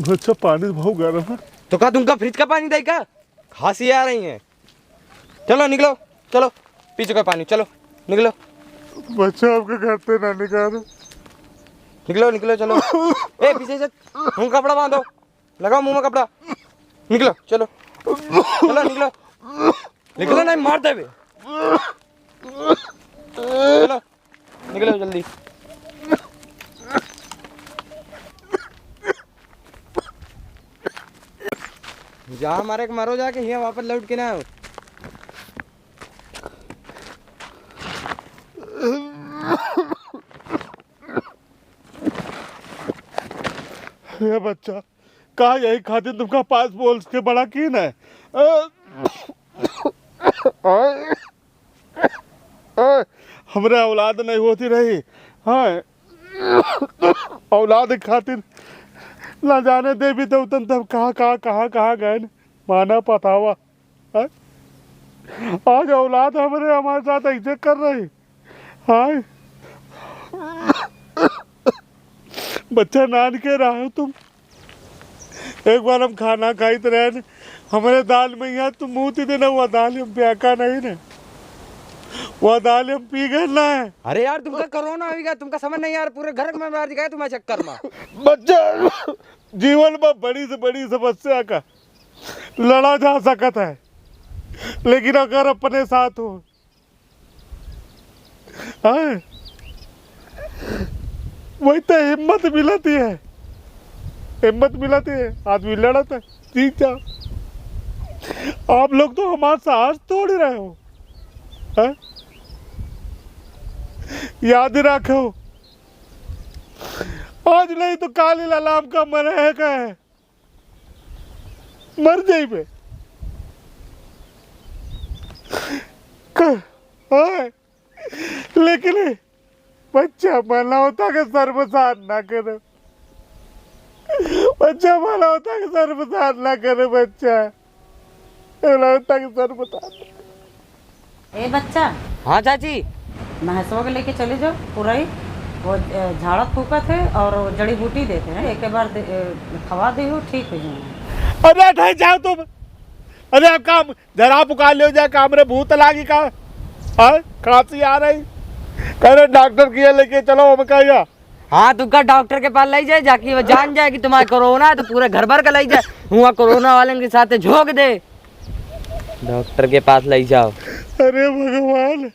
बच्चा पानी बहुत गर्म है। तो क्या तुमका फ्रिज का पानी देगा? खांसी आ रही है। चलो निकलो, चलो पी चुका पानी, चलो निकलो। बच्चा आपके घर से ना निकालो। निकलो निकलो चलो। ए पीछे से मुंह कपड़ा बांधो, लगाओ मुंह में कपड़ा। निकलो चलो, चलो निकलो, निकलो नहीं मार दे बे। चलो निकलो जल्दी। जहाँ मारे मारो जाके, यहाँ वापस लौट के ना आओ। ये बच्चा कहा यही खातिर तुमका पास बोल के बड़ा कीन है। हमरे औलाद नहीं होती रही। हाँ औलाद खातिर ना जाने देवी देवतन तब कहाँ गए माना पतावा। आज औलाद हमारे साथ ऐसे कर रही। हाँ बच्चा नान के रहा हो तुम। एक बार हम खाना खाई तो रहे हमारे दाल में यहाँ तुम मुँह थी देना, वह दाल हम प्याका नहीं ने, वह दाल हम पी गए ना है। अरे यार तुमका कोरोना हो गया, तुमका समझ नहीं यार, पूरे घर में मार दिखाया तुम्हारे चक्कर में। बच्चा जीवन में बड़ी से बड़ी समस्या का लड़ा जा सकता है, लेकिन अगर अपने साथ हो वही तो हिम्मत मिलती है, हिम्मत मिलती है, आदमी लड़ता है। ठीक है आप लोग तो हमारा साहस तोड़ रहे हो। है? याद रखो आज नहीं तो काली लालाम का मरे है का है, मर जाई पे। लेकिन बच्चा भला होता कि सर्वसार ना करे, बच्चा भला होता कि सर्वसार ना करे, बच्चा भला होता कि सर्वसार। ए बच्चा। हाँ चाची। महसवा के लेके चले जाओ पूरा ही, वो झाड़ा फूका थे और जड़ी बूटी देते हैं, एक बार खवा दे हो ठीक हो जाए। अरे ठहर जाओ तुम। अरे अब काम जरा पुकार ले जाए, काम रे भूत लागी का। खांसी आ रही, कह रहे डॉक्टर किया लेके चलो। हम कहिया हाँ तुमका डॉक्टर के पास ले जाए, जाके वो जान जाए कि तुम्हारा कोरोना है तो पूरे घर भर का ले जाए, हुआ कोरोना वाले के साथ झोंक दे। डॉक्टर के पास ले जाओ। अरे भगवान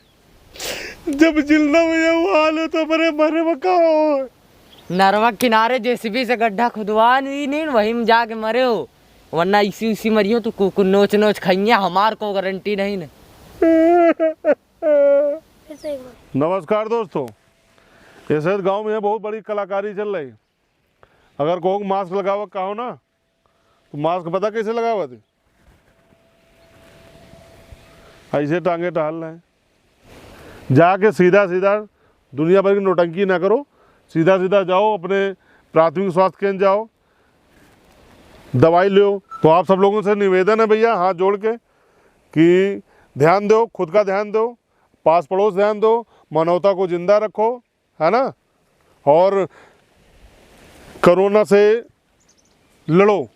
जब जिलना मुझे वो हाल हो तो मरे मरे मका हो। नरवा किनारे जेसीबी से गड्ढा खुदवा नहीं वहीं में जाके मरे हो, वरना इसी उसी मरियो तो कुकुर नोच नोच खाइए, हमार को गारंटी नहीं ना। नमस्कार दोस्तों, इस गांव में बहुत बड़ी कलाकारी चल रही। अगर कोई मास्क लगावा कहो ना तो मास्क पता कैसे लगावा थी, ऐसे टांगे टहल रहे हैं। जाके सीधा सीधा दुनिया भर की नोटंकी ना करो, सीधा सीधा जाओ अपने प्राथमिक स्वास्थ्य केंद्र जाओ, दवाई लो। तो आप सब लोगों से निवेदन है भैया हाथ जोड़ के कि ध्यान दो, खुद का ध्यान दो, पास पड़ोस ध्यान दो, मानवता को जिंदा रखो, है ना, और कोरोना से लड़ो।